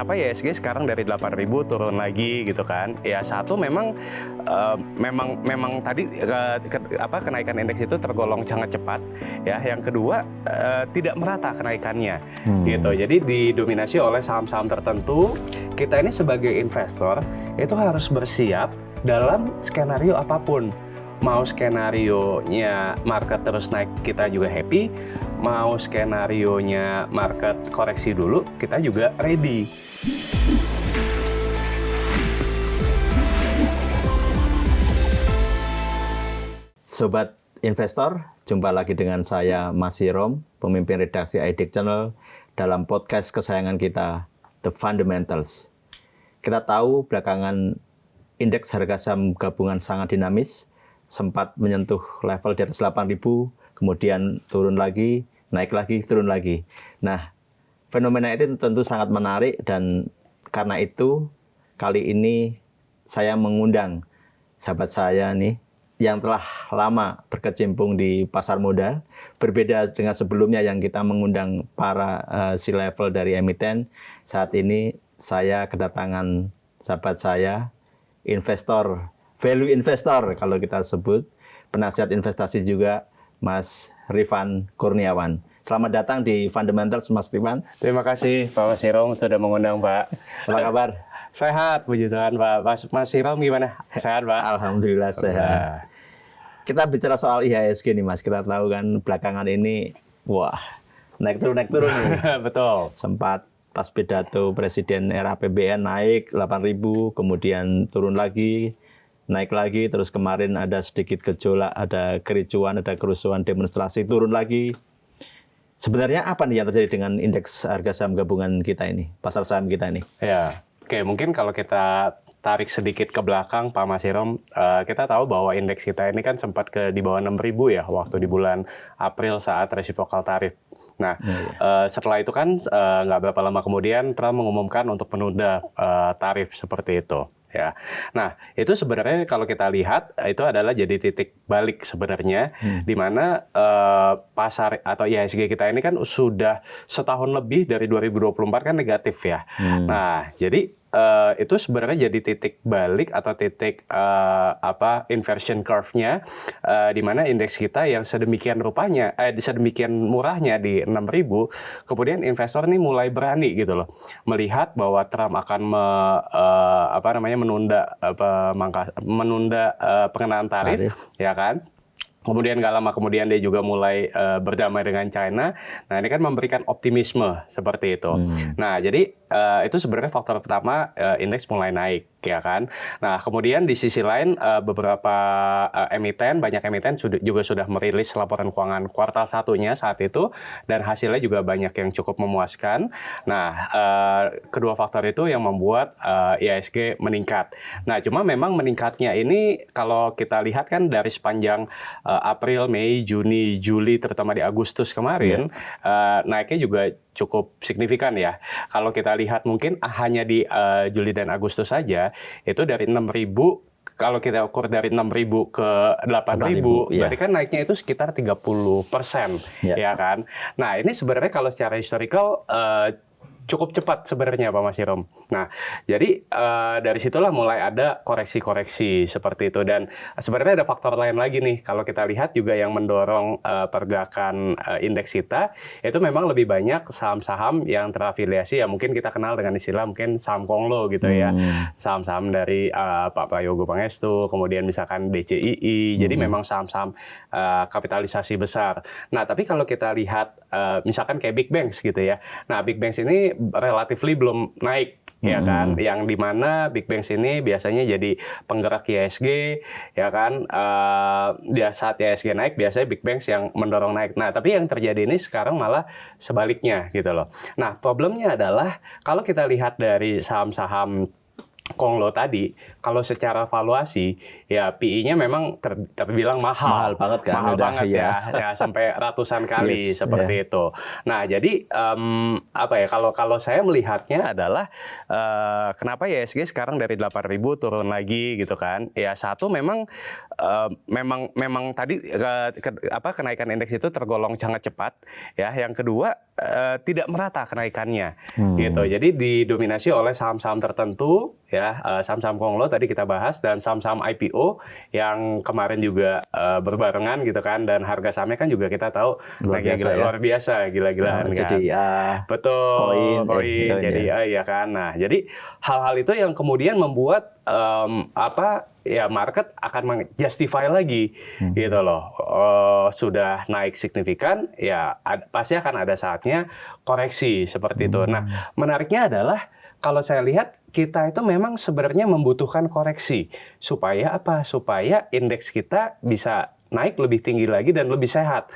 kenapa IHSG sekarang dari 8.000 turun lagi gitu kan? Ya satu memang tadi kenaikan indeks itu tergolong sangat cepat ya. Yang kedua tidak merata kenaikannya gitu. Jadi didominasi oleh saham-saham tertentu. Kita ini sebagai investor itu harus bersiap dalam skenario apapun. Mau skenarionya market terus naik, kita juga happy. Mau skenarionya market koreksi dulu, kita juga ready. Sobat investor, jumpa lagi dengan saya Mas Sirom, pemimpin redaksi IDIC Channel dalam podcast kesayangan kita, The Fundamentals. Kita tahu belakangan indeks harga saham gabungan sangat dinamis, sempat menyentuh level di atas 8.000, kemudian turun lagi, naik lagi, turun lagi. Nah, fenomena itu tentu sangat menarik dan karena itu kali ini saya mengundang sahabat saya nih yang telah lama berkecimpung di pasar modal, berbeda dengan sebelumnya yang kita mengundang para C-level dari emiten. Saat ini saya kedatangan sahabat saya, investor, value investor kalau kita sebut, penasihat investasi juga, Mas Rifan Kurniawan. Selamat datang di Fundamentals, Mas Rifan. Terima kasih Pak Sirom sudah mengundang, Pak. Apa kabar? Sehat, puji Tuhan, Pak. Mas Sirom gimana? Sehat, Pak? Alhamdulillah sehat. Kita bicara soal IHSG nih, Mas. Kita tahu kan belakangan ini, wah, naik turun nih. Betul. Sempat pas pidato Presiden era APBN naik 8.000, kemudian turun lagi, naik lagi, terus kemarin ada sedikit gejolak, ada kericuan, ada kerusuhan, demonstrasi, turun lagi. Sebenarnya apa nih yang terjadi dengan indeks harga saham gabungan kita ini, pasar saham kita ini? Ya, oke, mungkin kalau kita tarik sedikit ke belakang, Pak Mas Sirom, kita tahu bahwa indeks kita ini kan sempat di bawah 6.000 ya, waktu di bulan April saat reciprocal tarif. Nah, setelah itu kan nggak berapa lama kemudian Trump mengumumkan untuk menunda tarif seperti itu. Ya, nah itu sebenarnya kalau kita lihat itu adalah jadi titik balik sebenarnya, di mana pasar atau IHSG kita ini kan sudah setahun lebih dari 2024 kan negatif ya. Nah, jadi itu sebenarnya jadi titik balik atau titik inversion curve-nya, di mana indeks kita yang sedemikian rupanya, sedemikian murahnya di 6.000, kemudian investor ini mulai berani gitu loh, melihat bahwa Trump akan menunda pengenaan tarif, ya kan? Kemudian nggak lama kemudian dia juga mulai berdamai dengan China. Nah ini kan memberikan optimisme seperti itu. Nah jadi itu sebenarnya faktor pertama indeks mulai naik, ya kan. Nah kemudian di sisi lain beberapa banyak emiten juga sudah merilis laporan keuangan kuartal 1-nya saat itu, dan hasilnya juga banyak yang cukup memuaskan. Nah kedua faktor itu yang membuat IHSG meningkat. Nah cuma memang meningkatnya ini kalau kita lihat kan dari sepanjang April, Mei, Juni, Juli, terutama di Agustus kemarin, naiknya juga cukup signifikan ya. Kalau kita lihat mungkin hanya di Juli dan Agustus saja, itu dari 6.000, kalau kita ukur dari 6.000 ke 8.000, berarti kan naiknya itu sekitar 30%, ya kan? Nah ini sebenarnya kalau secara historical cukup cepat sebenarnya Pak Mas Sirom. Nah, jadi dari situlah mulai ada koreksi-koreksi seperti itu, dan sebenarnya ada faktor lain lagi nih. Kalau kita lihat juga yang mendorong pergerakan indeks kita itu memang lebih banyak saham-saham yang terafiliasi, ya mungkin kita kenal dengan istilah mungkin saham Konglo gitu ya. Saham-saham dari Pak Prayogo Pangestu, kemudian misalkan DCII. Jadi memang saham-saham kapitalisasi besar. Nah, tapi kalau kita lihat misalkan kayak Big Banks gitu ya. Nah, Big Banks ini relatively belum naik, ya kan, yang dimana Big Banks ini biasanya jadi penggerak IHSG, ya kan, saat IHSG naik biasanya Big Banks yang mendorong naik. Nah tapi yang terjadi ini sekarang malah sebaliknya gitu loh. Nah problemnya adalah kalau kita lihat dari saham-saham Konglo tadi, kalau secara valuasi ya PE-nya memang terbilang mahal banget kan, mahal banget ya sampai ratusan kali seperti itu. Nah jadi kalau saya melihatnya adalah kenapa IHSG sekarang dari 8.000 turun lagi gitu kan? Ya satu memang tadi kenaikan indeks itu tergolong sangat cepat ya. Yang kedua tidak merata kenaikannya, gitu. Jadi didominasi oleh saham-saham tertentu, ya, saham-saham konglo tadi kita bahas, dan saham-saham IPO yang kemarin juga berbarengan, gitu kan, dan harga sahamnya kan juga kita tahu luar biasa, gila-gilaan kan. Jadi betul, koin, jadi ya kan. Nah, jadi hal-hal itu yang kemudian membuat ya market akan menjustify lagi, gitu loh. Sudah naik signifikan, ya pasti akan ada saatnya koreksi seperti itu. Nah, menariknya adalah kalau saya lihat kita itu memang sebenarnya membutuhkan koreksi supaya apa? Supaya indeks kita bisa naik lebih tinggi lagi dan lebih sehat.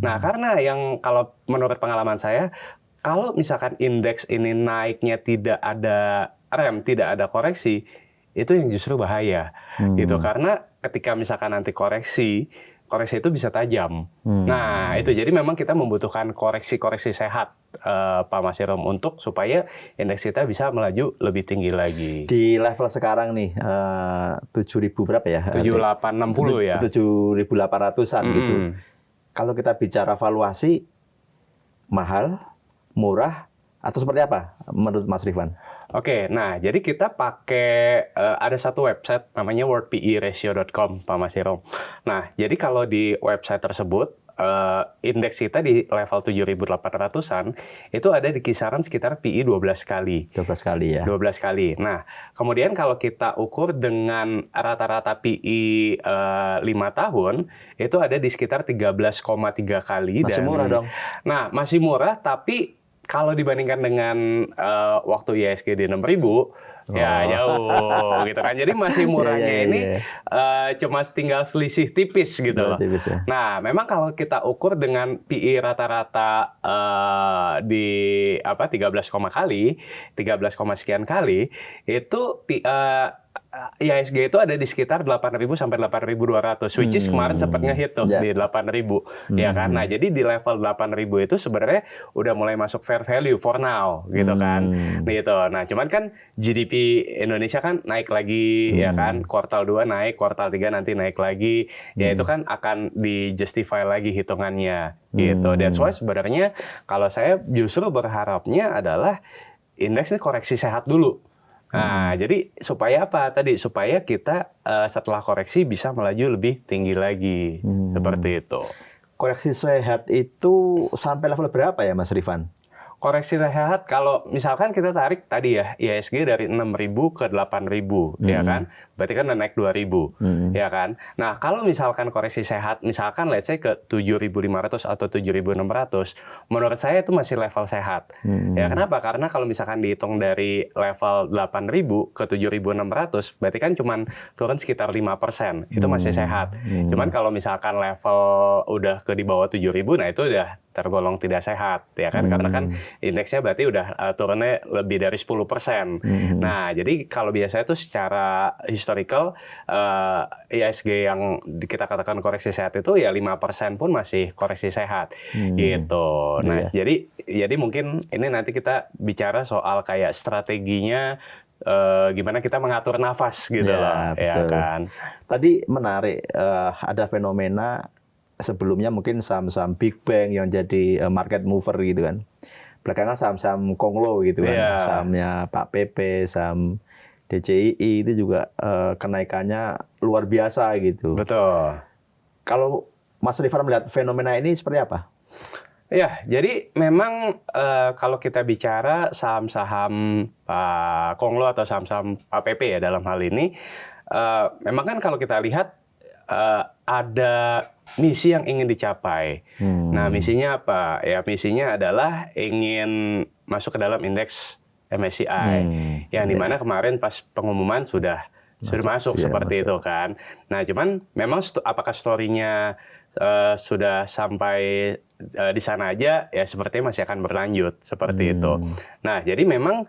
Nah, karena yang kalau menurut pengalaman saya, kalau misalkan indeks ini naiknya tidak ada rem, tidak ada koreksi, itu yang justru bahaya, gitu. Karena ketika misalkan nanti koreksi itu bisa tajam. Nah, itu jadi memang kita membutuhkan koreksi sehat, Pak Masirom, untuk supaya indeks kita bisa melaju lebih tinggi lagi. Di level sekarang nih, 7.000 berapa ya? 7.860 ya? 7.800-an gitu. Kalau kita bicara valuasi, mahal, murah, atau seperti apa menurut Mas Rifan? Oke, nah jadi kita pakai ada satu website namanya worldperatio.com, Pak Masirom. Nah, jadi kalau di website tersebut indeks kita di level 7.800-an itu ada di kisaran sekitar PI 12 kali. 12 kali ya. 12 kali. Nah, kemudian kalau kita ukur dengan rata-rata PI 5 tahun itu ada di sekitar 13,3 kali. Masih murah dong. Nah, masih murah, tapi kalau dibandingkan dengan waktu IHSG di 6.000, ya jauh gitu kan. Jadi masih murahnya ini cuma tinggal selisih tipis gitu loh. Tipis, ya. Nah, memang kalau kita ukur dengan PI rata-rata di 13 sekian kali, itu IHSG itu ada di sekitar 8.000 sampai 8.200, which is kemarin sempat ngehit tuh di 8.000, ya kan. Nah, jadi di level 8.000 itu sebenarnya udah mulai masuk fair value for now, gitu kan. Gitu. Nah, cuman kan GDP Indonesia kan naik lagi, ya kan. Kuartal 2 naik, kuartal 3 nanti naik lagi. Ya itu kan akan di-justify lagi hitungannya, gitu. That's why sebenarnya kalau saya justru berharapnya adalah indeks ini koreksi sehat dulu. Nah, jadi supaya apa tadi? Supaya kita setelah koreksi bisa melaju lebih tinggi lagi. Seperti itu. Koreksi sehat itu sampai level berapa ya, Mas Rifan? Koreksi sehat kalau misalkan kita tarik tadi ya IHSG dari 6.000 ke 8.000, ya kan? Berarti kan udah naik 2.000, ya kan? Nah, kalau misalkan koreksi sehat, misalkan let's say ke 7.500 atau 7.600, menurut saya itu masih level sehat. Ya, kenapa? Karena kalau misalkan dihitung dari level 8.000 ke 7.600, berarti kan cuman turun sekitar 5%. Itu masih sehat. Cuman kalau misalkan level udah ke di bawah 7.000, nah itu udah tergolong tidak sehat, ya kan? Karena kan indeksnya berarti udah turunnya lebih dari 10%. Nah, jadi kalau biasanya itu secara historical, IHSG yang kita katakan koreksi sehat itu ya 5% pun masih koreksi sehat, gitu. Nah, jadi mungkin ini nanti kita bicara soal kayak strateginya, gimana kita mengatur nafas gitu loh, ya kan? Tadi menarik, ada fenomena sebelumnya mungkin saham-saham Big Bang yang jadi market mover gitu kan. Belakangan saham-saham konglo gitu kan. Sahamnya Pak PP, saham DCII itu juga kenaikannya luar biasa gitu. Betul. Kalau Mas Rifan melihat fenomena ini seperti apa? Ya, jadi memang kalau kita bicara saham-saham Pak Konglo atau saham-saham Pak PP ya dalam hal ini, memang kan kalau kita lihat ada misi yang ingin dicapai. Nah, misinya apa? Ya, misinya adalah ingin masuk ke dalam indeks MSCI, yang dimana kemarin pas pengumuman sudah masuk seperti itu kan. Nah, cuman memang apakah story-nya sudah sampai di sana aja, ya sepertinya masih akan berlanjut seperti itu. Nah, jadi memang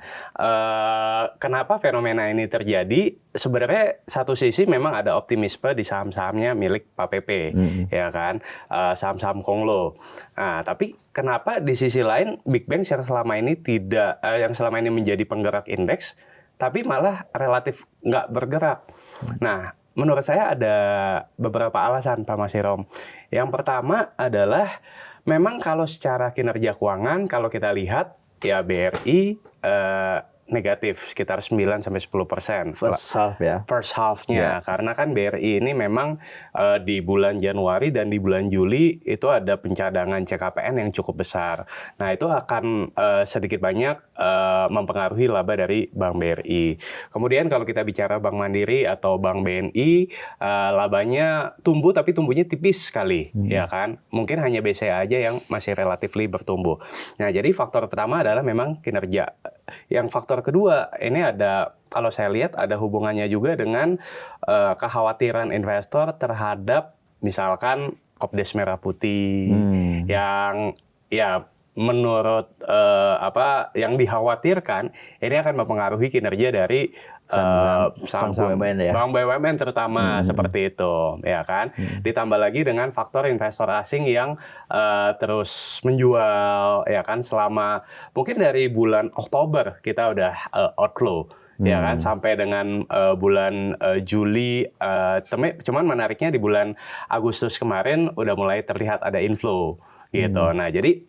kenapa fenomena ini terjadi? Sebenarnya satu sisi memang ada optimisme di saham-sahamnya milik Pak PP, ya kan, saham-saham konglo. Nah, tapi kenapa di sisi lain Big Bang yang selama ini yang selama ini menjadi penggerak indeks, tapi malah relatif nggak bergerak? Nah, menurut saya ada beberapa alasan, Pak Masirom. Yang pertama adalah Memang kalau secara kinerja keuangan, kalau kita lihat ya BRI negatif sekitar 9-10%. First half ya. First half-nya, karena kan BRI ini memang di bulan Januari dan di bulan Juli itu ada pencadangan CKPN yang cukup besar. Nah itu akan sedikit banyak mempengaruhi laba dari Bank BRI. Kemudian kalau kita bicara Bank Mandiri atau Bank BNI, labanya tumbuh tapi tumbuhnya tipis sekali, ya kan? Mungkin hanya BCA aja yang masih relatifly bertumbuh. Nah jadi faktor pertama adalah memang kinerja. Yang faktor kedua, ini ada, kalau saya lihat ada hubungannya juga dengan kekhawatiran investor terhadap misalkan Kopdes Merah Putih yang ya menurut yang dikhawatirkan ini akan mempengaruhi kinerja dari saham-saham BUMN ya. Bank BUMN terutama seperti itu, ya kan. Ditambah lagi dengan faktor investor asing yang terus menjual, ya kan, selama mungkin dari bulan Oktober kita udah outflow. Ya kan, sampai dengan bulan Juli, cuman menariknya di bulan Agustus kemarin udah mulai terlihat ada inflow gitu. Nah jadi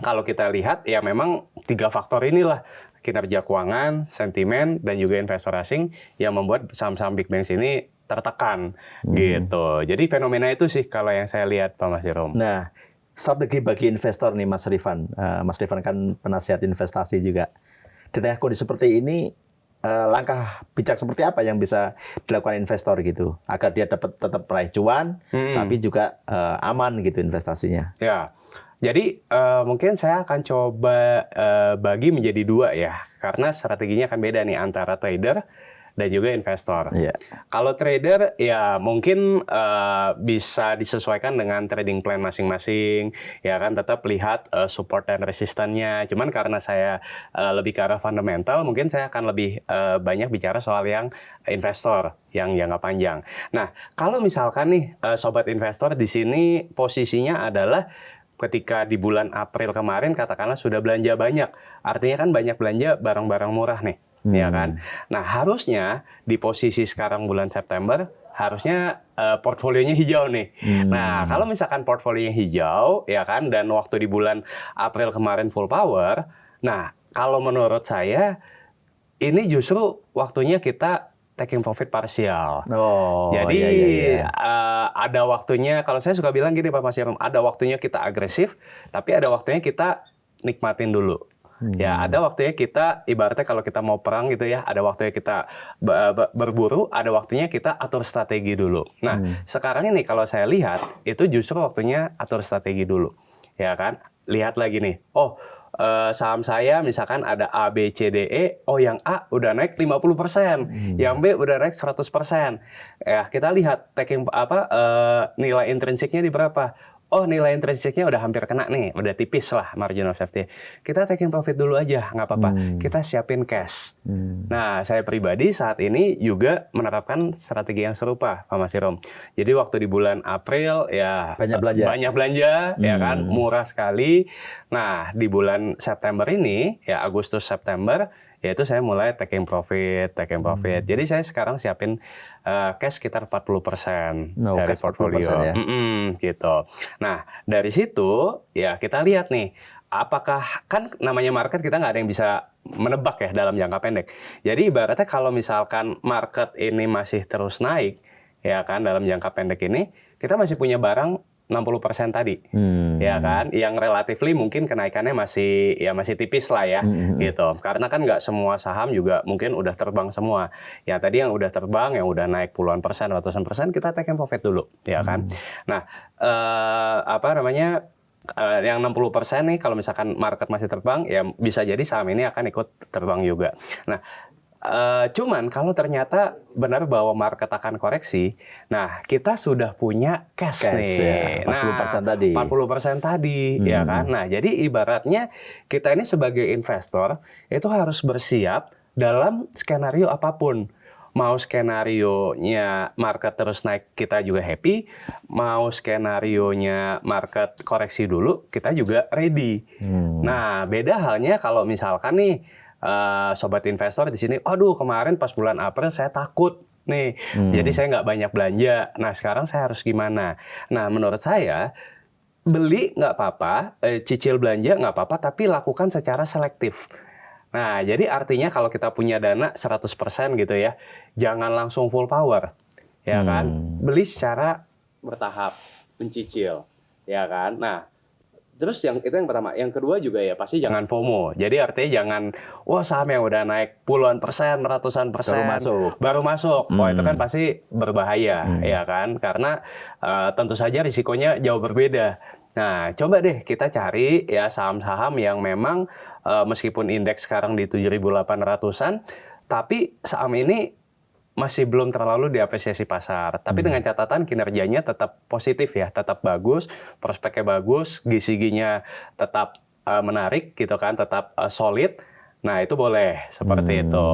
kalau kita lihat ya memang 3 faktor inilah, kinerja keuangan, sentimen, dan juga investor asing yang membuat saham-saham big banks ini tertekan gitu. Jadi fenomena itu sih kalau yang saya lihat Pak Mas Jerome. Nah, strategi bagi investor nih Mas Rifan. Mas Rifan kan penasihat investasi juga. Di tengah kondisi seperti ini, langkah bijak seperti apa yang bisa dilakukan investor gitu agar dia dapat tetap meraih cuan tapi juga aman gitu investasinya. Ya. Jadi mungkin saya akan coba bagi menjadi 2 ya, karena strateginya akan beda nih antara trader dan juga investor. Yeah. Kalau trader ya mungkin bisa disesuaikan dengan trading plan masing-masing, ya kan, tetap lihat support dan resistannya. Cuman karena saya lebih ke arah fundamental, mungkin saya akan lebih banyak bicara soal yang investor yang jangka panjang. Nah, kalau misalkan nih sobat investor di sini posisinya adalah ketika di bulan April kemarin katakanlah sudah belanja banyak, artinya kan banyak belanja barang-barang murah nih, ya kan. Nah harusnya di posisi sekarang bulan September harusnya portfolionya hijau nih. Nah kalau misalkan portfolionya hijau, ya kan, dan waktu di bulan April kemarin full power, nah kalau menurut saya ini justru waktunya kita taking profit parsial. Jadi ada waktunya, kalau saya suka bilang gini Pak Mas Jerome, ada waktunya kita agresif, tapi ada waktunya kita nikmatin dulu. Ya, ada waktunya kita, ibaratnya kalau kita mau perang gitu ya, ada waktunya kita berburu, ada waktunya kita atur strategi dulu. Nah, sekarang ini kalau saya lihat, itu justru waktunya atur strategi dulu. Ya kan? Lihat lagi nih, saham saya misalkan ada A, B, C, D, E, yang A udah naik 50%, yang B udah naik 100%. Ya, kita lihat nilai intrinsiknya di berapa. Nilai intrinsiknya udah hampir kena nih, udah tipis lah margin of safety. Kita taking profit dulu aja, nggak apa-apa. Kita siapin cash. Nah, saya pribadi saat ini juga menerapkan strategi yang serupa, Pak Mas Jerome. Jadi waktu di bulan April ya banyak belanja, ya kan, murah sekali. Nah, di bulan September ini, ya Agustus September, yaitu saya mulai taking profit. Jadi saya sekarang siapin cash sekitar 40% dari portfolio. Ya? Gitu. Nah, dari situ ya kita lihat nih, apakah, kan namanya market kita nggak ada yang bisa menebak ya dalam jangka pendek. Jadi ibaratnya kalau misalkan market ini masih terus naik, ya kan, dalam jangka pendek ini, kita masih punya barang 60% tadi, ya kan, yang relatifly mungkin kenaikannya masih tipis lah ya, gitu. Karena kan nggak semua saham juga mungkin udah terbang semua. Ya tadi yang udah terbang, yang udah naik puluhan persen, ratusan persen, kita take profit dulu, ya kan. Nah, yang 60% nih, kalau misalkan market masih terbang, ya bisa jadi saham ini akan ikut terbang juga. Nah, cuman kalau ternyata benar bahwa market akan koreksi, nah kita sudah punya cash nih. Ya, 40% tadi. 40% tadi, ya kan. Nah, jadi ibaratnya kita ini sebagai investor itu harus bersiap dalam skenario apapun. Mau skenarionya market terus naik, kita juga happy. Mau skenarionya market koreksi dulu, kita juga ready. Nah, beda halnya kalau misalkan nih, sobat investor di sini, kemarin pas bulan April saya takut nih, jadi saya nggak banyak belanja. Nah sekarang saya harus gimana? Nah menurut saya beli nggak apa-apa, cicil belanja nggak apa-apa, tapi lakukan secara selektif. Nah, jadi artinya kalau kita punya dana 100% gitu ya, jangan langsung full power, ya kan? Beli secara bertahap, mencicil, ya kan? Nah, terus yang pertama, yang kedua juga ya pasti jangan FOMO. Jadi artinya jangan, wah saham yang udah naik puluhan persen, ratusan persen, baru masuk. Wah itu kan pasti berbahaya, ya kan? Karena tentu saja risikonya jauh berbeda. Nah, coba deh kita cari ya saham-saham yang memang meskipun indeks sekarang di 7.800-an, tapi saham ini masih belum terlalu diapresiasi pasar. Tapi dengan catatan kinerjanya tetap positif ya, tetap bagus, prospeknya bagus, GCG-nya tetap menarik gitu kan, tetap solid. Nah, itu boleh seperti itu.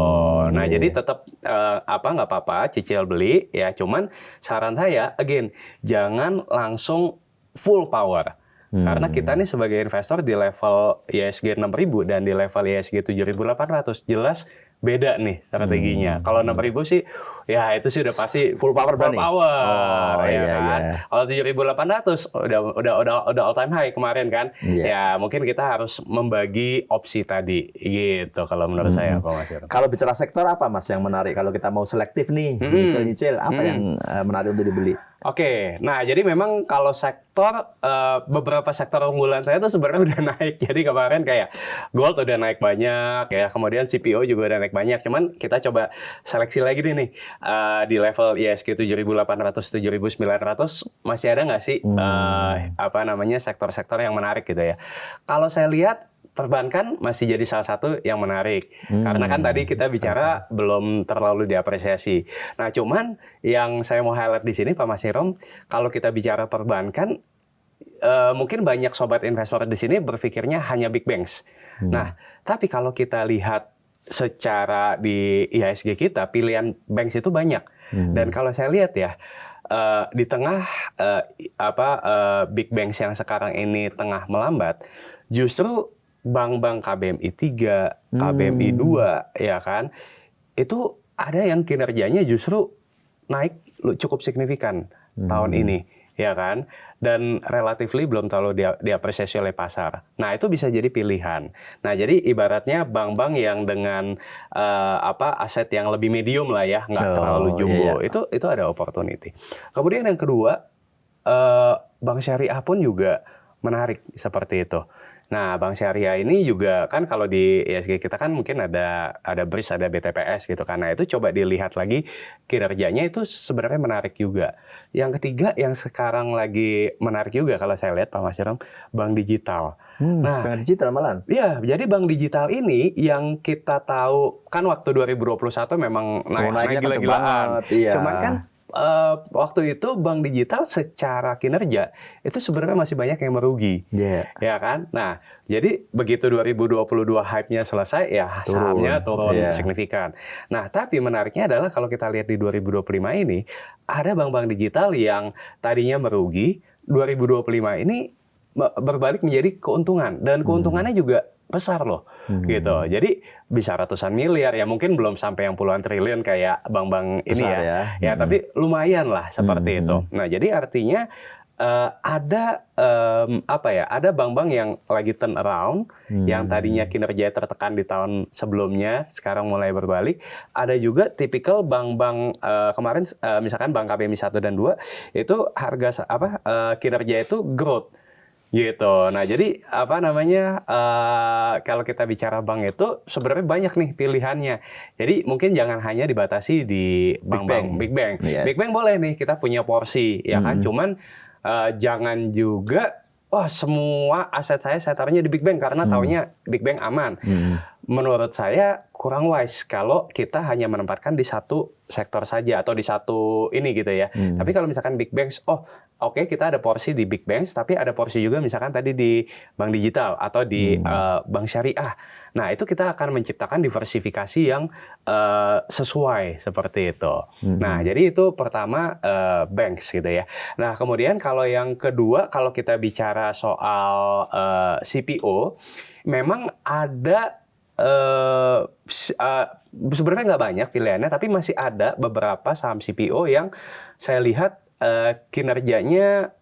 Nah, jadi tetap nggak apa-apa cicil beli ya, cuman saran saya again jangan langsung full power. Karena kita nih sebagai investor di level IHSG 6.000 dan di level IHSG 7.800 jelas beda nih strateginya. Kalau 6.000 sih, ya itu sih udah pasti full power berani. Full power, oh, ya iya, kan. Iya. Kalau 7.800 udah all time high kemarin kan. Ya mungkin kita harus membagi opsi tadi gitu. Kalau menurut saya, Pak Mas Irfan. Kalau bicara sektor apa Mas yang menarik? Kalau kita mau selektif nih, nyicil-nyicil, apa yang menarik untuk dibeli? Oke, nah jadi memang kalau sektor, beberapa sektor unggulan saya tuh sebenarnya udah naik. Jadi kemarin kayak gold udah naik banyak, ya kemudian CPO juga udah naik banyak. Cuman kita coba seleksi lagi deh nih, di level IHSG 7.800, 7.900 masih ada nggak sih sektor-sektor yang menarik gitu ya. Kalau saya lihat perbankan masih jadi salah satu yang menarik. Karena kan tadi kita bicara belum terlalu diapresiasi. Nah, cuman yang saya mau highlight di sini Pak Mas Hirom, kalau kita bicara perbankan, mungkin banyak sobat investor di sini berpikirnya hanya big banks. Nah, tapi kalau kita lihat secara di IHSG kita, pilihan banks itu banyak. Dan kalau saya lihat ya, di tengah big banks yang sekarang ini tengah melambat, justru bank-bank KBMI 3, KBMI 2, ya kan, itu ada yang kinerjanya justru naik cukup signifikan tahun ini, ya kan, dan relatively belum terlalu diapresiasi oleh pasar. Nah, itu bisa jadi pilihan. Nah, jadi ibaratnya bank-bank yang dengan aset yang lebih medium lah ya, nggak terlalu jumbo, itu ada opportunity. Kemudian yang kedua, bank syariah pun juga menarik seperti itu. Nah, bank syariah ini juga kan kalau di IHSG kita kan mungkin ada BRIS, ada BTPS gitu kan. Nah, itu coba dilihat lagi kinerjanya itu sebenarnya menarik juga. Yang ketiga yang sekarang lagi menarik juga kalau saya lihat Pak Mas Hirom, bank digital. Nah, bank digital malah. Iya, jadi bank digital ini yang kita tahu kan waktu 2021 memang naik gila-gilaan. Iya. Cuman kan waktu itu bank digital secara kinerja itu sebenarnya masih banyak yang merugi, ya kan? Nah, jadi begitu 2022 hype-nya selesai, ya sahamnya turun signifikan. Nah, tapi menariknya adalah kalau kita lihat di 2025 ini, ada bank-bank digital yang tadinya merugi, 2025 ini berbalik menjadi keuntungan, dan keuntungannya juga besar loh, gitu. Jadi bisa ratusan miliar, ya mungkin belum sampai yang puluhan triliun kayak bank-bank ini ya, tapi lumayan lah seperti itu. Nah, jadi artinya ada ada bank-bank yang lagi turn around, yang tadinya kinerja tertekan di tahun sebelumnya, sekarang mulai berbalik. Ada juga tipikal bank-bank kemarin, misalkan bank KBMI 1 dan 2 itu harga kinerja itu growth. Gitu. Nah, jadi kalau kita bicara bank itu sebenarnya banyak nih pilihannya. Jadi mungkin jangan hanya dibatasi di bank-bank big bank. Big bank boleh nih kita punya porsi, ya kan. Cuman jangan juga semua aset saya taruhnya di big bank karena taunya big bank aman. Menurut saya kurang wise kalau kita hanya menempatkan di satu sektor saja atau di satu ini gitu ya. Tapi kalau misalkan big banks, oke, kita ada porsi di big banks, tapi ada porsi juga misalkan tadi di bank digital atau di bank syariah. Nah, itu kita akan menciptakan diversifikasi yang sesuai seperti itu. Nah, jadi itu pertama banks gitu ya. Nah, kemudian kalau yang kedua, kalau kita bicara soal CPO, memang ada sebenarnya nggak banyak pilihannya, tapi masih ada beberapa saham CPO yang saya lihat kinerjanya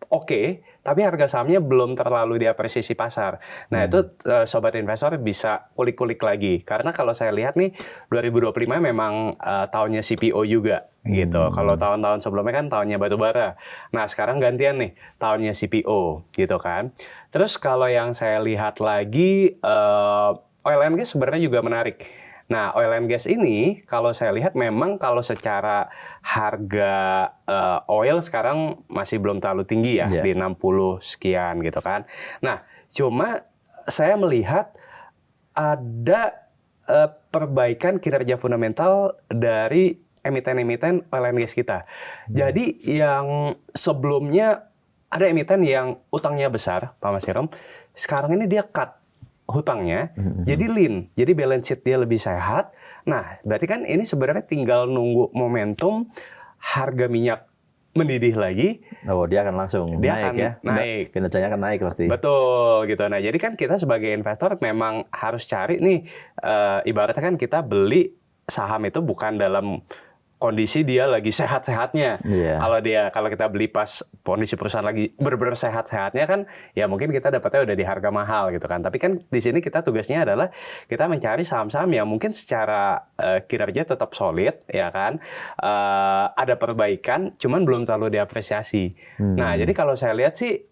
oke, tapi harga sahamnya belum terlalu diapresiasi pasar. Nah, itu sobat investor bisa kulik-kulik lagi. Karena kalau saya lihat nih 2025 memang tahunnya CPO juga gitu. Kalau tahun-tahun sebelumnya kan tahunnya batubara. Nah, sekarang gantian nih tahunnya CPO gitu kan. Terus kalau yang saya lihat lagi oil and gas sebenarnya juga menarik. Nah, oil and gas ini kalau saya lihat memang kalau secara harga oil sekarang masih belum terlalu tinggi ya, di 60 sekian gitu kan. Nah, cuma saya melihat ada perbaikan kinerja fundamental dari emiten-emiten oil and gas kita. Jadi yang sebelumnya ada emiten yang utangnya besar, Pak Masirom, sekarang ini dia cut hutangnya, jadi lean, jadi balance sheet dia lebih sehat. Nah, berarti kan ini sebenarnya tinggal nunggu momentum harga minyak mendidih lagi. Oh, dia akan langsung naik ya? Naik. Kinerjanya akan naik pasti. Betul, gitu. Nah, jadi kan kita sebagai investor memang harus cari nih, ibaratnya kan kita beli saham itu bukan dalam kondisi dia lagi sehat-sehatnya. Kalau kita beli pas kondisi perusahaan lagi benar-benar sehat-sehatnya kan, ya mungkin kita dapatnya udah di harga mahal gitu kan. Tapi kan di sini kita tugasnya adalah kita mencari saham-saham yang mungkin secara kinerja tetap solid, ya kan. Ada perbaikan, cuman belum terlalu diapresiasi. Nah, jadi kalau saya lihat sih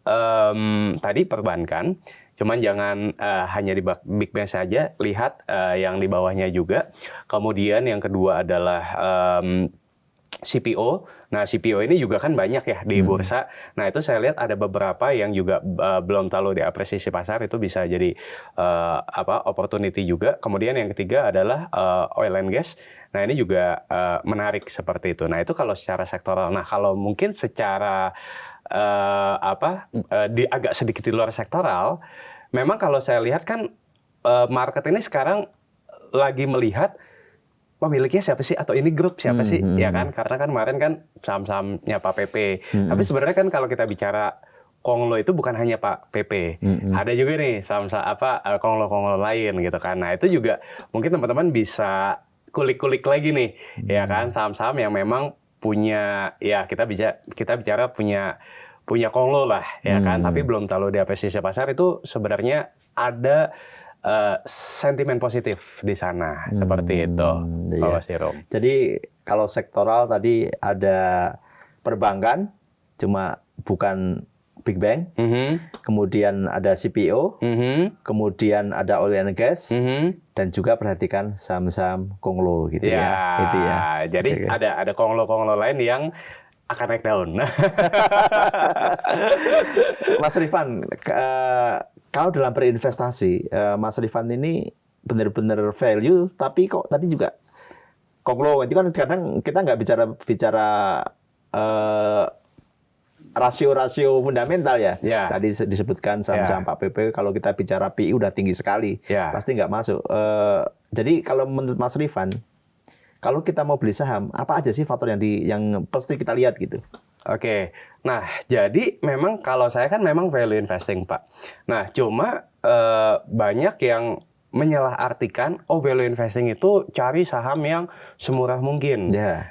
tadi perbankan. Cuman jangan hanya di Big Bank saja, lihat yang di bawahnya juga. Kemudian yang kedua adalah CPO. Nah, CPO ini juga kan banyak ya di bursa. Nah, itu saya lihat ada beberapa yang juga belum terlalu diapresiasi pasar, itu bisa jadi opportunity juga. Kemudian yang ketiga adalah oil and gas. Nah, ini juga menarik seperti itu. Nah, itu kalau secara sektoral. Nah, kalau mungkin secara agak sedikit di luar sektoral, memang kalau saya lihat kan market ini sekarang lagi melihat pemiliknya siapa sih atau ini grup siapa sih, ya kan? Karena kan kemarin kan saham-sahamnya Pak PP. Tapi sebenarnya kan kalau kita bicara Konglo itu bukan hanya Pak PP. Ada juga nih saham-saham Konglo-Konglo lain gitu kan. Nah, itu juga mungkin teman-teman bisa kulik-kulik lagi nih, ya kan? Saham-saham yang memang punya, ya kita bicara punya Konglo lah, ya kan, tapi belum terlalu diapresiasi pasar. Itu sebenarnya ada sentimen positif di sana, seperti itu, Pak Masirom. Jadi kalau sektoral tadi ada perbankan, cuma bukan Big Bank, kemudian ada CPO, kemudian ada oil and gas, dan juga perhatikan saham-saham Konglo gitu ya. Itu ya. Jadi ada Konglo-Konglo lain yang akan naik daun. Mas Rifan, kalau dalam berinvestasi, Mas Rifan ini benar-benar value, tapi kok tadi juga Konglo itu kan kadang kita nggak bicara rasio-rasio fundamental ya. Tadi disebutkan saham-saham Pak PP, kalau kita bicara PI udah tinggi sekali, pasti nggak masuk. Jadi kalau menurut Mas Rifan, kalau kita mau beli saham, apa aja sih faktor yang pasti kita lihat gitu? Oke, nah jadi memang kalau saya kan memang value investing, Pak. Nah cuma banyak yang menyalahartikan, value investing itu cari saham yang semurah mungkin.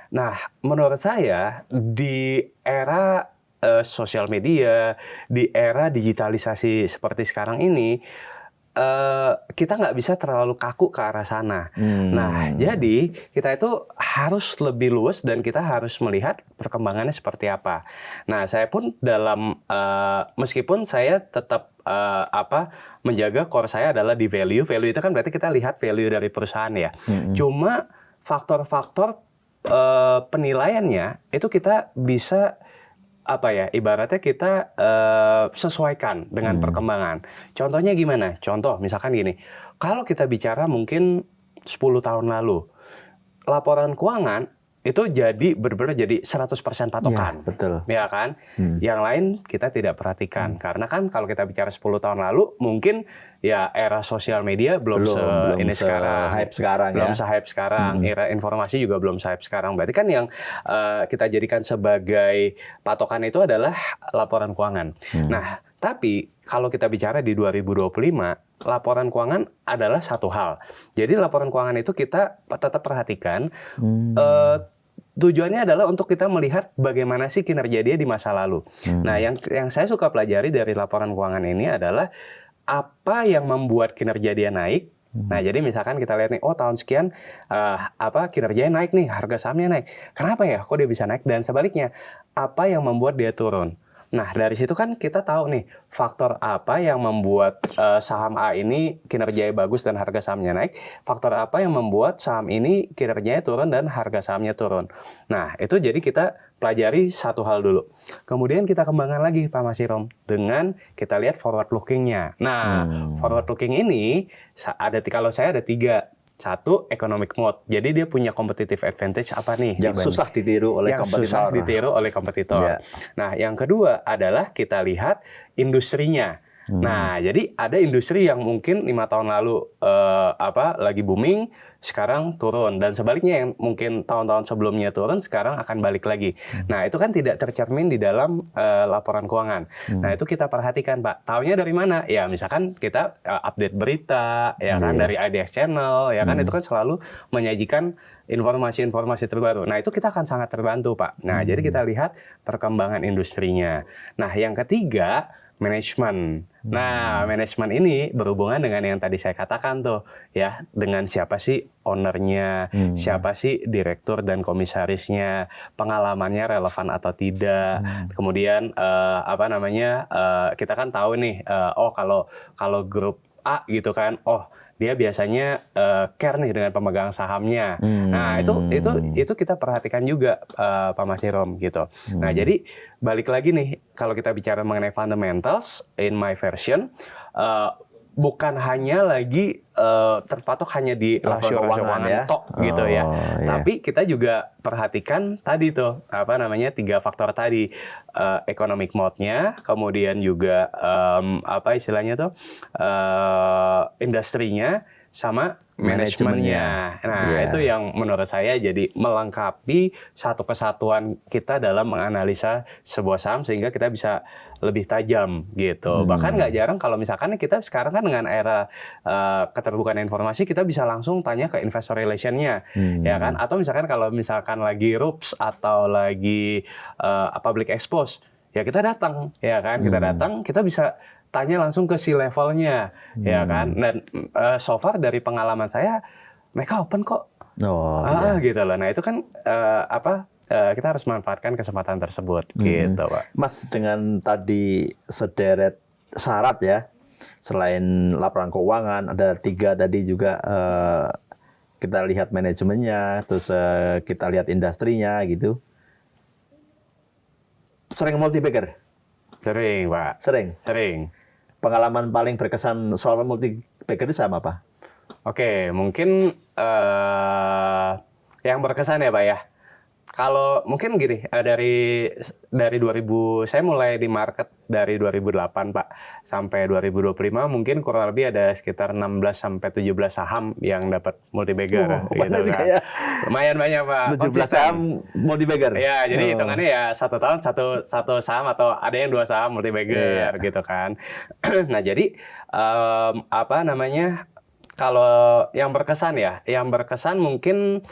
Nah menurut saya di era sosial media, di era digitalisasi seperti sekarang ini, kita nggak bisa terlalu kaku ke arah sana. Nah, jadi kita itu harus lebih luas dan kita harus melihat perkembangannya seperti apa. Nah, saya pun dalam meskipun saya tetap menjaga core saya adalah di value. Value itu kan berarti kita lihat value dari perusahaan ya. Cuma faktor-faktor penilaiannya itu kita bisa ibaratnya kita sesuaikan dengan perkembangan. Contohnya gimana? Contoh misalkan gini, kalau kita bicara mungkin 10 tahun lalu, laporan keuangan itu benar-benar jadi 100% patokan. Ya, betul. Ya kan? Yang lain kita tidak perhatikan. Karena kan kalau kita bicara 10 tahun lalu, mungkin ya era sosial media belum se-hype sekarang. Belum se-hype sekarang. Era informasi juga belum se-hype sekarang. Berarti kan yang kita jadikan sebagai patokan itu adalah laporan keuangan. Nah, tapi kalau kita bicara di 2025, laporan keuangan adalah satu hal. Jadi laporan keuangan itu kita tetap perhatikan tujuannya adalah untuk kita melihat bagaimana sih kinerja dia di masa lalu. Nah, yang saya suka pelajari dari laporan keuangan ini adalah apa yang membuat kinerja dia naik. Nah, jadi misalkan kita lihat nih, oh tahun sekian kinerjanya naik nih, harga sahamnya naik. Kenapa ya? Kok dia bisa naik? Dan sebaliknya, apa yang membuat dia turun? Nah, dari situ kan kita tahu nih faktor apa yang membuat saham A ini kinerjanya bagus dan harga sahamnya naik, faktor apa yang membuat saham ini kinerjanya turun dan harga sahamnya turun. Nah, itu jadi kita pelajari satu hal dulu. Kemudian kita kembangkan lagi Pak Masirom dengan kita lihat forward looking-nya. Nah, forward looking ini kalau saya ada 3. Satu, economic mode. Jadi dia punya competitive advantage apa nih? Yang susah ditiru oleh kompetitor. Yang susah ditiru oleh kompetitor. Yeah. Nah, yang kedua adalah kita lihat industrinya. Nah, jadi ada industri yang mungkin 5 tahun lalu lagi booming, sekarang turun. Dan sebaliknya yang mungkin tahun-tahun sebelumnya turun, sekarang akan balik lagi. Nah, itu kan tidak tercermin di dalam laporan keuangan. Nah, itu kita perhatikan, Pak. Taunya dari mana? Ya, misalkan kita update berita, ya kan, dari IDX Channel, ya kan, itu kan selalu menyajikan informasi-informasi terbaru. Nah, itu kita akan sangat terbantu, Pak. Nah, jadi kita lihat perkembangan industrinya. Nah, yang ketiga, manajemen. Nah, manajemen ini berhubungan dengan yang tadi saya katakan tuh, ya, dengan siapa sih ownernya, siapa sih direktur dan komisarisnya, pengalamannya relevan atau tidak. Kemudian kita kan tahu nih, kalau grup A gitu kan, dia biasanya care nih dengan pemegang sahamnya. Nah, itu kita perhatikan juga Pak Masirom gitu. Nah, jadi balik lagi nih, kalau kita bicara mengenai fundamentals in my version, bukan hanya lagi terpatok hanya di rasio keuangan gitu ya. Tapi kita juga perhatikan tadi tuh 3 faktor tadi, economic mode-nya, kemudian juga industrinya sama manajemennya. Nah, itu yang menurut saya jadi melengkapi satu kesatuan kita dalam menganalisa sebuah saham sehingga kita bisa lebih tajam gitu. Bahkan nggak jarang kalau misalkan kita sekarang kan dengan era keterbukaan informasi, kita bisa langsung tanya ke investor relation-nya, ya kan? Atau misalkan kalau misalkan lagi RUPS atau lagi public expose, ya kita datang, ya kan? Kita datang, kita bisa tanya langsung ke C-level-nya, ya kan? Dan so far dari pengalaman saya, mereka open kok. Gitu loh. Nah, itu kan kita harus manfaatkan kesempatan tersebut, gitu, Pak. Mas, dengan tadi sederet syarat ya, selain laporan keuangan, ada 3 tadi juga kita lihat manajemennya, terus kita lihat industrinya gitu. Sering multi-bagger? Sering, Pak. Sering. Pengalaman paling berkesan soal multi-bagger itu sama apa? Oke, mungkin yang berkesan ya, Pak ya. Kalau mungkin gini, dari 2000, saya mulai di market dari 2008, Pak, sampai 2025 mungkin kurang lebih ada sekitar 16 sampai 17 saham yang dapat multi-bagger gitu kan. Ya. Lumayan banyak, Pak. 17 saham multi-bagger. Ya, jadi hitungannya ya 1 tahun satu saham atau ada yang 2 saham multi-bagger gitu kan. Nah, jadi kalau yang berkesan mungkin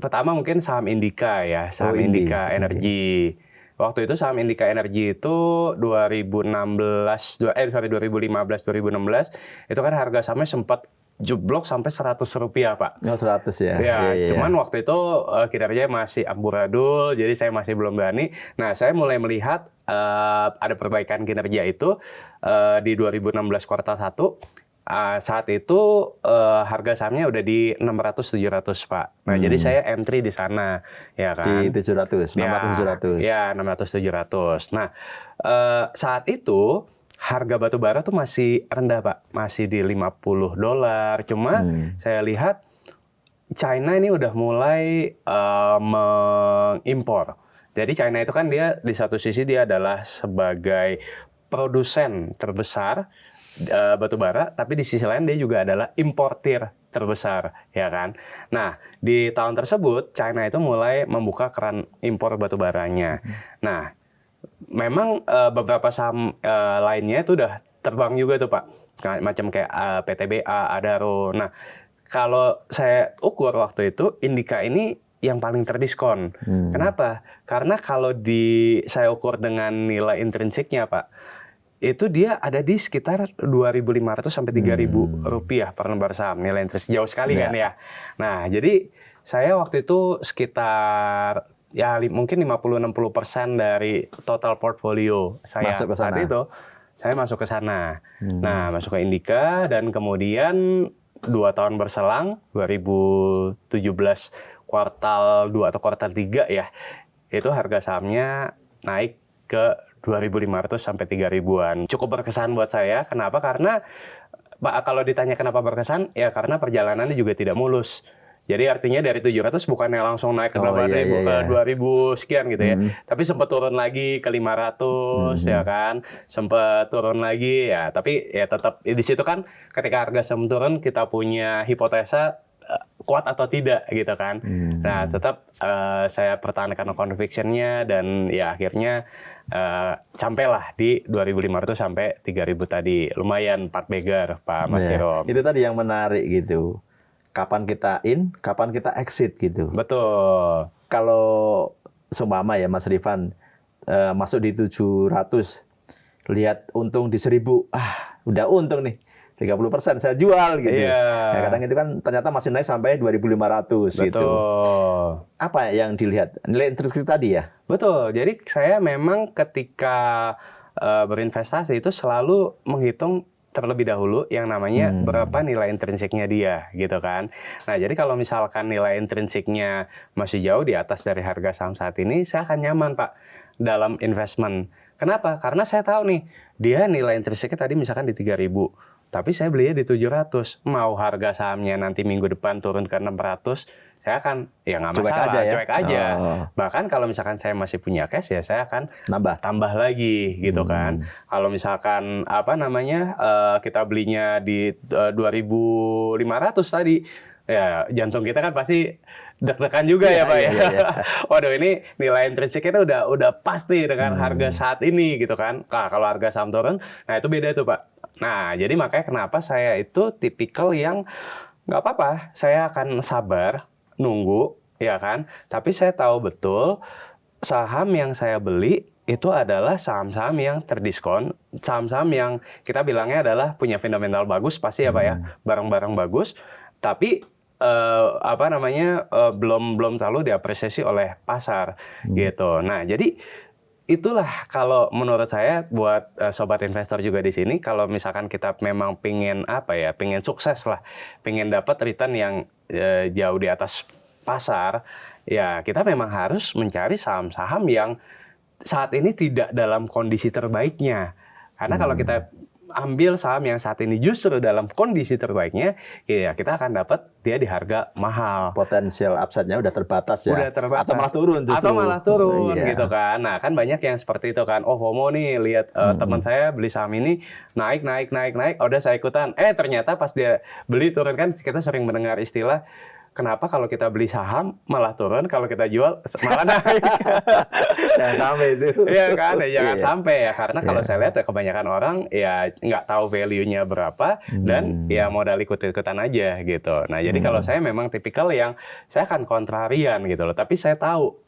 pertama mungkin saham Indika ya, saham Indika Energy. Waktu itu saham Indika Energy itu 2015-2016 itu kan harga sahamnya sempat jeblok sampai Rp100, Pak. 100 ya. Cuman waktu itu kinerjanya masih amburadul, jadi saya masih belum berani. Nah, saya mulai melihat ada perbaikan kinerja itu di 2016 kuartal 1. Saat itu harga sahamnya udah di 600-700, Pak. Nah, jadi saya entry di sana, ya kan. Di 700, 600-700. Ya, 600-700. Nah, saat itu harga batu bara tuh masih rendah, Pak. Masih di $50. Cuma saya lihat China ini udah mulai mengimpor. Jadi China itu kan dia di satu sisi dia adalah sebagai produsen terbesar batu bara, tapi di sisi lain dia juga adalah importir terbesar, ya kan. Nah, di tahun tersebut China itu mulai membuka keran impor batu baranya. Nah, memang beberapa saham lainnya itu udah terbang juga tuh, Pak. Macam kayak PTBA, Adaro. Nah, kalau saya ukur waktu itu Indika ini yang paling terdiskon. Kenapa? Karena kalau saya ukur dengan nilai intrinsiknya, Pak, itu dia ada di sekitar 2.500 sampai 3.000 rupiah per lembar saham nilai intrinsik, jauh sekali kan ya. Nah, jadi saya waktu itu sekitar ya mungkin 50-60% dari total portfolio saya masuk ke sana. saat itu. Saya masuk ke sana. Nah, masuk ke Indika dan kemudian 2 tahun berselang, 2017 kuartal 2 atau kuartal 3 ya, itu harga sahamnya naik ke 2.500 sampai 3.000-an. Cukup berkesan buat saya. Kenapa? Karena Pak, kalau ditanya kenapa berkesan, ya karena perjalanannya juga tidak mulus. Jadi artinya dari 700 bukannya langsung naik ke 8.000 ke 2.000 sekian gitu ya. Tapi sempat turun lagi ke 500 ya kan. Sempat turun lagi ya. Tapi ya tetap di situ kan ketika harga saham turun kita punya hipotesa kuat atau tidak gitu kan. Nah tetap saya pertahankan conviction-nya dan ya akhirnya sampailah di 2.500 sampai 3.000 tadi. Lumayan 4 begar Pak Mas Hirom. Itu tadi yang menarik gitu. Kapan kita in, kapan kita exit gitu. Betul. Kalau seumpama ya Mas Rifan masuk di 700, lihat untung di 1.000, udah untung nih. 30% saya jual gitu. Iya. Ya, kadang itu kan ternyata masih naik sampai 2.500 gitu. Betul. Apa yang dilihat? Nilai intrinsik tadi ya? Betul. Jadi saya memang ketika berinvestasi itu selalu menghitung terlebih dahulu yang namanya berapa nilai intrinsiknya dia gitu kan. Nah jadi kalau misalkan nilai intrinsiknya masih jauh di atas dari harga saham saat ini, saya akan nyaman Pak dalam investment. Kenapa? Karena saya tahu nih dia nilai intrinsiknya tadi misalkan di 3.000. Tapi saya belinya di 700. Mau harga sahamnya nanti minggu depan turun ke 600, saya akan ya nggak masalah, cuek aja. Bahkan kalau misalkan saya masih punya cash ya saya akan tambah lagi gitu kan. Kalau misalkan kita belinya di 2.500 tadi, ya jantung kita kan pasti deg-degan juga ya Pak ya. Waduh ini nilai intrinsiknya udah pasti dengan harga saat ini gitu kan. Nah, kalau harga saham turun, nah itu beda tuh Pak. Nah jadi makanya kenapa saya itu tipikal yang nggak apa-apa, saya akan sabar nunggu ya kan, tapi saya tahu betul saham yang saya beli itu adalah saham-saham yang terdiskon, saham-saham yang kita bilangnya adalah punya fundamental bagus pasti ya Pak ya, barang-barang bagus, tapi belum terlalu diapresiasi oleh pasar gitu. Nah jadi itulah kalau menurut saya buat sobat investor juga di sini, kalau misalkan kita memang pengen sukses lah, pengen dapat return yang jauh di atas pasar, ya kita memang harus mencari saham-saham yang saat ini tidak dalam kondisi terbaiknya. Karena kalau kita ambil saham yang saat ini justru dalam kondisi terbaiknya, ya kita akan dapat dia di harga mahal. Potensial upside-nya udah terbatas ya. Udah terbatas. Atau malah turun justru. Atau malah turun gitu kan. Nah kan banyak yang seperti itu kan. Oh FOMO nih, lihat teman saya beli saham ini naik. Udah saya ikutan. Ternyata pas dia beli turun kan, kita sering mendengar istilah, kenapa kalau kita beli saham malah turun, kalau kita jual malah naik. Jangan sampai itu. Iya kan, jangan sampai ya. Karena kalau saya lihat ya kebanyakan orang ya nggak tahu value-nya berapa dan ya modal ikut-ikutan aja gitu. Nah jadi kalau saya memang tipikal yang saya akan kontrarian gitu loh. Tapi saya tahu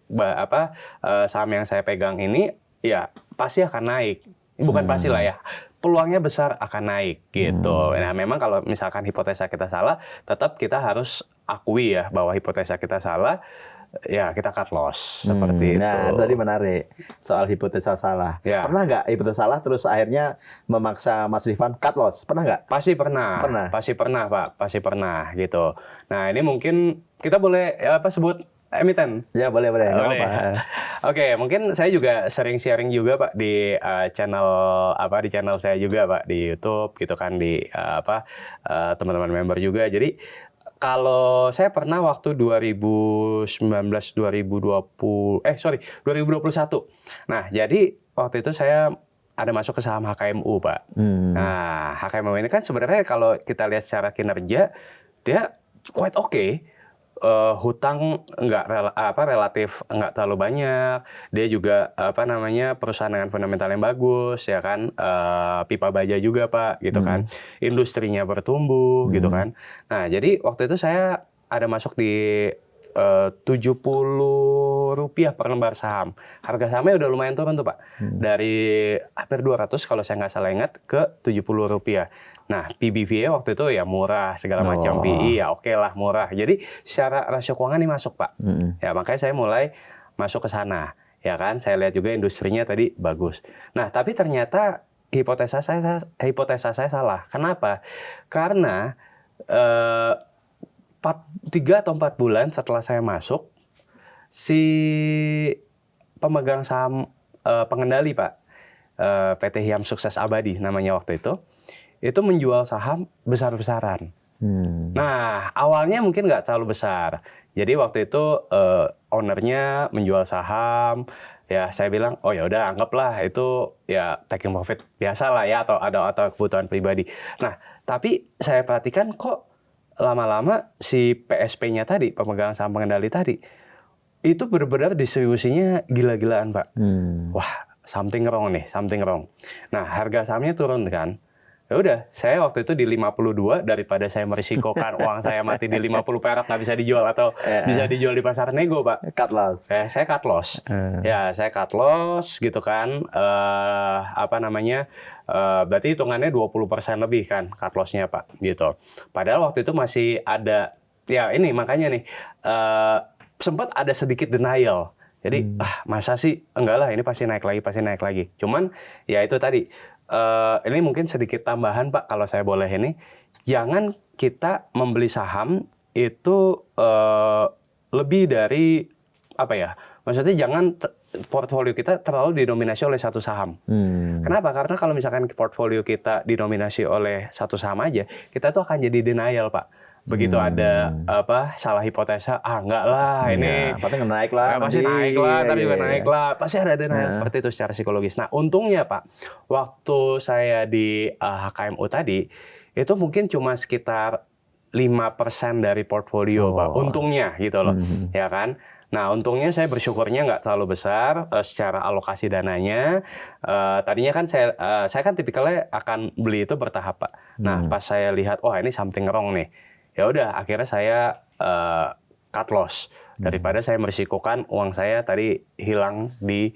saham yang saya pegang ini ya pasti akan naik. Bukan pasti lah ya. Peluangnya besar akan naik gitu. Nah memang kalau misalkan hipotesa kita salah, tetap kita harus akui ya bahwa hipotesa kita salah, ya kita cut loss seperti itu. Nah tadi menarik soal hipotesa salah. Ya. Pernah nggak hipotesa salah terus akhirnya memaksa Mas Rifan cut loss? Pernah nggak? Pasti pernah. Pasti pernah Pak, pasti pernah gitu. Nah ini mungkin kita boleh sebut emiten? Ya boleh. Oke, mungkin saya juga sering sharing juga Pak di channel saya juga Pak di YouTube gitu kan, di teman-teman member juga. Jadi kalau saya pernah waktu 2021. Nah, jadi waktu itu saya ada masuk ke saham HKMU Pak. Nah, HKMU ini kan sebenarnya kalau kita lihat secara kinerja dia quite okay. Hutang relatif nggak terlalu banyak. Dia juga perusahaan dengan fundamental yang bagus ya kan, pipa baja juga Pak gitu kan. Industrinya bertumbuh gitu kan. Nah, jadi waktu itu saya ada masuk di Rp70 per lembar saham. Harga sahamnya udah lumayan turun tuh Pak. Dari hampir 200 kalau saya nggak salah ingat ke Rp70. Nah, PBV-nya waktu itu ya murah, segala macam PE ya oke lah murah. Jadi secara rasio keuangan ini masuk Pak. Ya makanya saya mulai masuk ke sana. Ya kan, saya lihat juga industrinya tadi bagus. Nah, tapi ternyata hipotesa saya salah. Kenapa? Karena 3 atau 4 bulan setelah saya masuk, si pemegang saham pengendali Pak, PT Hyam Sukses Abadi namanya waktu itu menjual saham besar-besaran. Nah, awalnya mungkin nggak terlalu besar. Jadi waktu itu ownernya menjual saham, ya saya bilang, oh ya udah anggaplah itu ya taking profit biasa lah ya atau kebutuhan pribadi. Nah, tapi saya perhatikan kok lama-lama si PSP-nya tadi, pemegang saham pengendali tadi, itu benar-benar distribusinya gila-gilaan Pak. Wah, something wrong. Nah, harga sahamnya turun kan. Ya udah, saya waktu itu di 52 daripada saya merisikokan uang saya mati di 50 perak nggak bisa dijual atau bisa dijual di pasar nego Pak. Cut loss. Saya cut loss. Ya, saya cut loss gitu kan. Berarti hitungannya 20% lebih kan cut loss-nya Pak gitu. Padahal waktu itu masih ada ya ini makanya nih sempat ada sedikit denial. Jadi masa sih enggak lah ini pasti naik lagi. Cuman ya itu tadi ini mungkin sedikit tambahan Pak kalau saya boleh ini. Jangan kita membeli saham itu lebih dari apa ya? Maksudnya jangan portfolio kita terlalu didominasi oleh satu saham. Kenapa? Karena kalau misalkan portfolio kita didominasi oleh satu saham aja, kita tuh akan jadi denial Pak. Begitu ada salah hipotesa, enggak lah ini pasti naik lah, pasti naik lah, ntar juga naik lah, pasti ada denial seperti itu secara psikologis. Nah untungnya Pak, waktu saya di HKMU tadi itu mungkin cuma sekitar 5% dari portfolio Pak, untungnya gitu loh, ya kan. Nah, untungnya saya bersyukurnya nggak terlalu besar secara alokasi dananya. Tadinya kan saya kan tipikalnya akan beli itu bertahap, Pak. Nah, pas saya lihat, wah ini something wrong nih. Ya udah, akhirnya saya cut loss daripada saya merisikokan uang saya tadi hilang di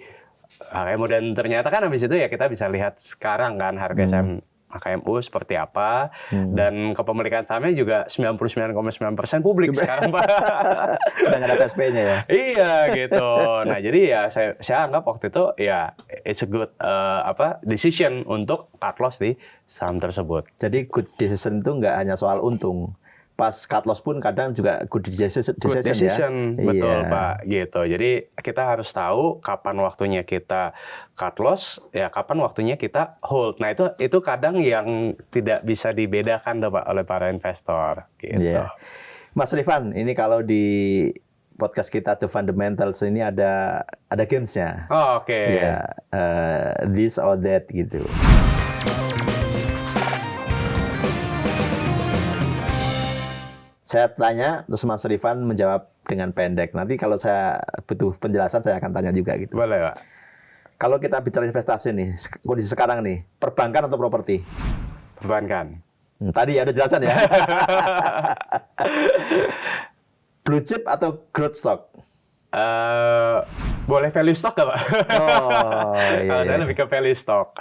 HKMU. Dan ternyata kan habis itu ya kita bisa lihat sekarang kan harga saham HKMU seperti apa, dan kepemilikan sahamnya juga 99,9% publik sekarang Pak. Udah nggak ada PSP-nya ya? Iya gitu. Nah jadi ya saya anggap waktu itu ya it's a good decision untuk cut loss di saham tersebut. Jadi good decision itu nggak hanya soal untung. Pas cut loss pun kadang juga good decision ya. Betul Pak gitu. Jadi kita harus tahu kapan waktunya kita cut loss, ya kapan waktunya kita hold. Nah itu kadang yang tidak bisa dibedakan Pak oleh para investor gitu. Yeah. Mas Rifan, ini kalau di podcast kita The Fundamentals ini ada games-nya. Oh, oke. Ya, this or that gitu. Saya tanya, terus Mas Rifan menjawab dengan pendek. Nanti kalau saya butuh penjelasan, saya akan tanya juga gitu. Boleh, Pak. Kalau kita bicara investasi nih, kondisi sekarang nih, perbankan atau properti? Perbankan. Tadi ada jelasan ya. Blue chip atau growth stock? Boleh value stock nggak, Pak? Oh, iya. Kalau saya lebih ke value stock.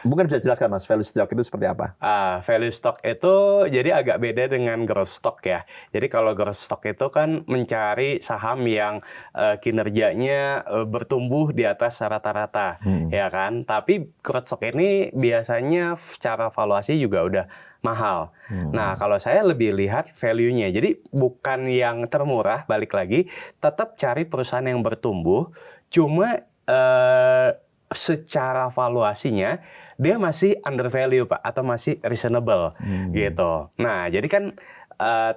Mungkin bisa jelaskan Mas, value stock itu seperti apa? Value stock itu jadi agak beda dengan growth stock ya. Jadi kalau growth stock itu kan mencari saham yang kinerjanya bertumbuh di atas rata-rata, ya kan. Tapi growth stock ini biasanya secara valuasi juga udah mahal. Nah, kalau saya lebih lihat value-nya. Jadi bukan yang termurah, balik lagi, tetap cari perusahaan yang bertumbuh, cuma secara valuasinya dia masih under value Pak, atau masih reasonable gitu. Nah, jadi kan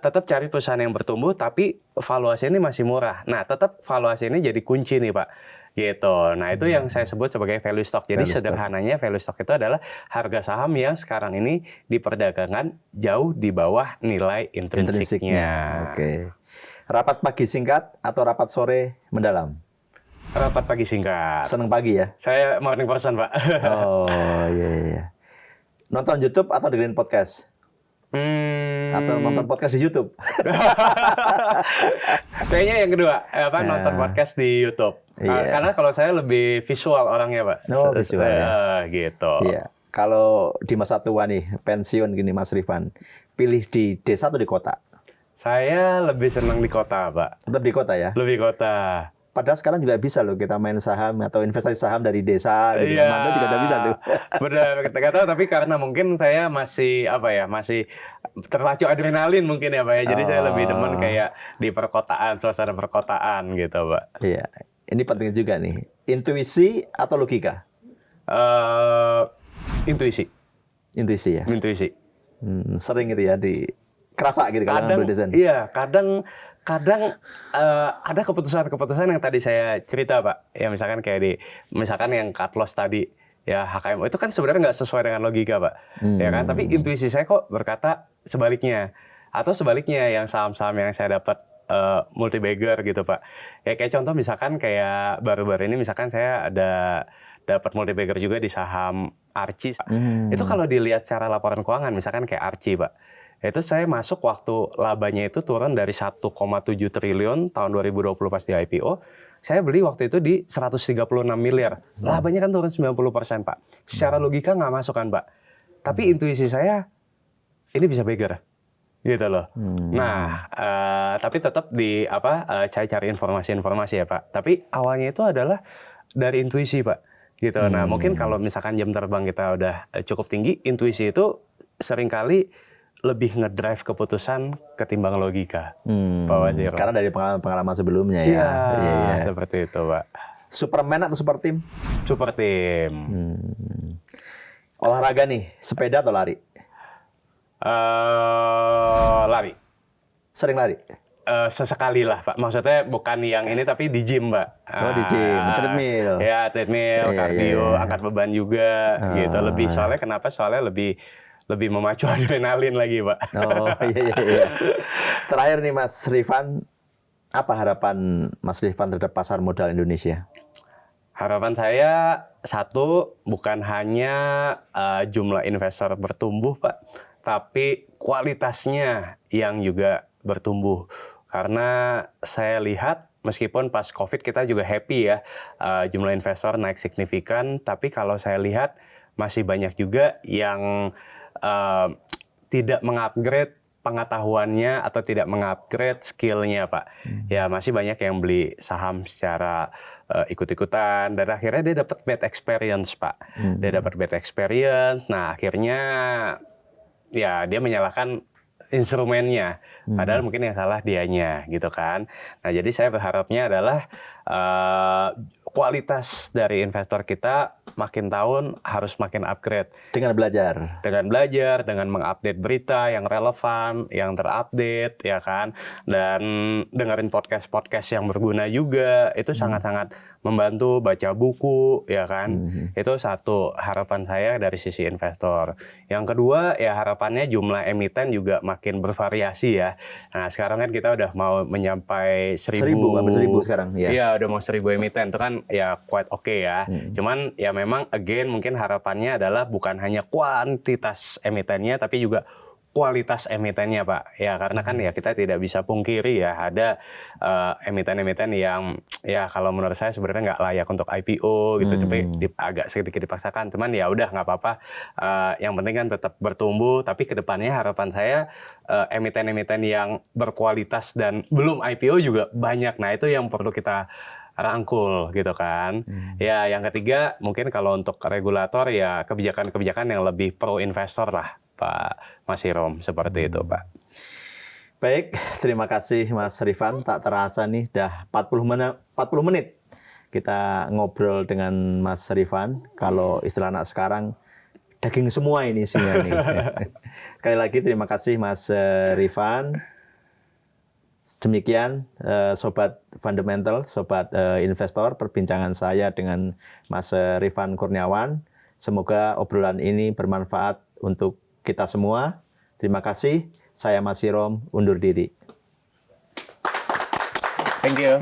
tetap cari perusahaan yang bertumbuh tapi valuasi ini masih murah. Nah, tetap valuasi ini jadi kunci nih Pak. Gitu. Nah, itu yang saya sebut sebagai value stock. Jadi sederhananya value stock itu adalah harga saham yang sekarang ini diperdagangkan jauh di bawah nilai intrinsiknya. Oke. Rapat pagi singkat atau rapat sore mendalam? Rapat pagi singkat. Seneng pagi ya? Saya morning person, Pak. Oh, iya. Nonton YouTube atau dengerin podcast? Atau nonton podcast di YouTube? Kayaknya yang kedua, nonton podcast di YouTube. Iya. Karena kalau saya lebih visual orangnya, Pak. Oh, visual ya. Gitu. Iya. Kalau di masa tua nih, pensiun gini Mas Rifan, pilih di desa atau di kota? Saya lebih senang di kota, Pak. Tetap di kota ya? Lebih kota. Padahal sekarang juga bisa loh kita main saham atau investasi saham dari desa gitu. Iya. Mantap juga udah bisa tuh. Benar, kita tahu, tapi karena mungkin saya masih masih terpacu adrenalin mungkin ya, Pak ya. Jadi saya lebih demen kayak di perkotaan, suasana perkotaan gitu, Pak. Iya. Ini penting juga nih. Intuisi atau logika? Intuisi. Intuisi ya. Intuisi. Sering gitu ya kerasa gitu kalau ngambil desain. Iya, kadang ada keputusan-keputusan yang tadi saya cerita, Pak. Ya misalkan kayak misalkan yang cut loss tadi, ya HKMO itu kan sebenarnya nggak sesuai dengan logika, Pak. Ya kan? Tapi intuisi saya kok berkata sebaliknya. Atau sebaliknya, yang saham-saham yang saya dapat multi bagger gitu, Pak. Ya kayak contoh misalkan kayak baru-baru ini misalkan saya ada dapat multi bagger juga di saham Archie. Itu kalau dilihat secara laporan keuangan misalkan kayak Archie, Pak. Itu saya masuk waktu labanya itu turun dari 1,7 triliun tahun 2020 pas di IPO. Saya beli waktu itu di 136 miliar. Labanya kan turun 90%, Pak. Secara logika nggak masuk kan, Pak. Tapi intuisi saya, ini bisa bagger. Gitu loh. Nah, tapi tetap saya cari informasi-informasi ya, Pak. Tapi awalnya itu adalah dari intuisi, Pak. Gitu. Nah, mungkin kalau misalkan jam terbang kita udah cukup tinggi, intuisi itu seringkali lebih ngedrive keputusan ketimbang logika, Pak Wazir. Karena dari pengalaman sebelumnya ya. Iya, seperti itu, Pak. Superman atau super team? Super team. Olahraga nih, sepeda atau lari? Lari. Sering lari? Sesekali lah, Pak. Maksudnya bukan yang ini, tapi di gym, Pak. Oh, di gym, treadmill. Ya, treadmill, kardio, angkat beban juga, gitu. Soalnya lebih memacu adrenalin lagi, Pak. Oh, iya. Terakhir nih, Mas Rifan, apa harapan Mas Rifan terhadap pasar modal Indonesia? Harapan saya, satu, bukan hanya jumlah investor bertumbuh, Pak, tapi kualitasnya yang juga bertumbuh. Karena saya lihat, meskipun pas COVID kita juga happy ya, jumlah investor naik signifikan, tapi kalau saya lihat masih banyak juga yang tidak mengupgrade pengetahuannya atau tidak mengupgrade skillnya, Pak. Ya masih banyak yang beli saham secara ikut-ikutan dan akhirnya dia dapat bad experience, Pak. Dia dapat bad experience. Nah akhirnya ya dia menyalahkan instrumennya, padahal mungkin yang salah dianya, gitu kan. Nah jadi saya berharapnya adalah kualitas dari investor kita makin tahun harus makin upgrade. Dengan belajar, dengan mengupdate berita yang relevan, yang terupdate, ya kan. Dan dengerin podcast-podcast yang berguna juga, itu sangat-sangat membantu. Baca buku, ya kan. Itu satu harapan saya dari sisi investor. Yang kedua, ya harapannya jumlah emiten juga makin bervariasi ya. Nah sekarang kan kita udah mau menyampai 1.000 sekarang. Iya, udah mau 1.000 emiten. Itu kan ya quite okay ya. Cuman ya memang again mungkin harapannya adalah bukan hanya kuantitas emitennya tapi juga kualitas emitennya, Pak. Ya karena kan ya kita tidak bisa pungkiri ya ada emiten-emiten yang ya kalau menurut saya sebenarnya nggak layak untuk IPO gitu, tapi agak sedikit dipaksakan. Cuman ya udah nggak apa-apa. Yang penting kan tetap bertumbuh. Tapi kedepannya harapan saya emiten-emiten yang berkualitas dan belum IPO juga banyak. Nah itu yang perlu kita rangkul gitu kan. Ya yang ketiga mungkin kalau untuk regulator ya kebijakan-kebijakan yang lebih pro investor lah, Pak Masirom, seperti itu, Pak. Baik, terima kasih Mas Rifan. Tak terasa nih dah 40 menit kita ngobrol dengan Mas Rifan. Kalau istilah anak sekarang daging semua ini isinya nih. Sekali lagi terima kasih Mas Rifan. Demikian Sobat Fundamental, Sobat Investor, perbincangan saya dengan Mas Rifan Kurniawan. Semoga obrolan ini bermanfaat untuk kita semua. Terima kasih. Saya Masirom, undur diri. Thank you.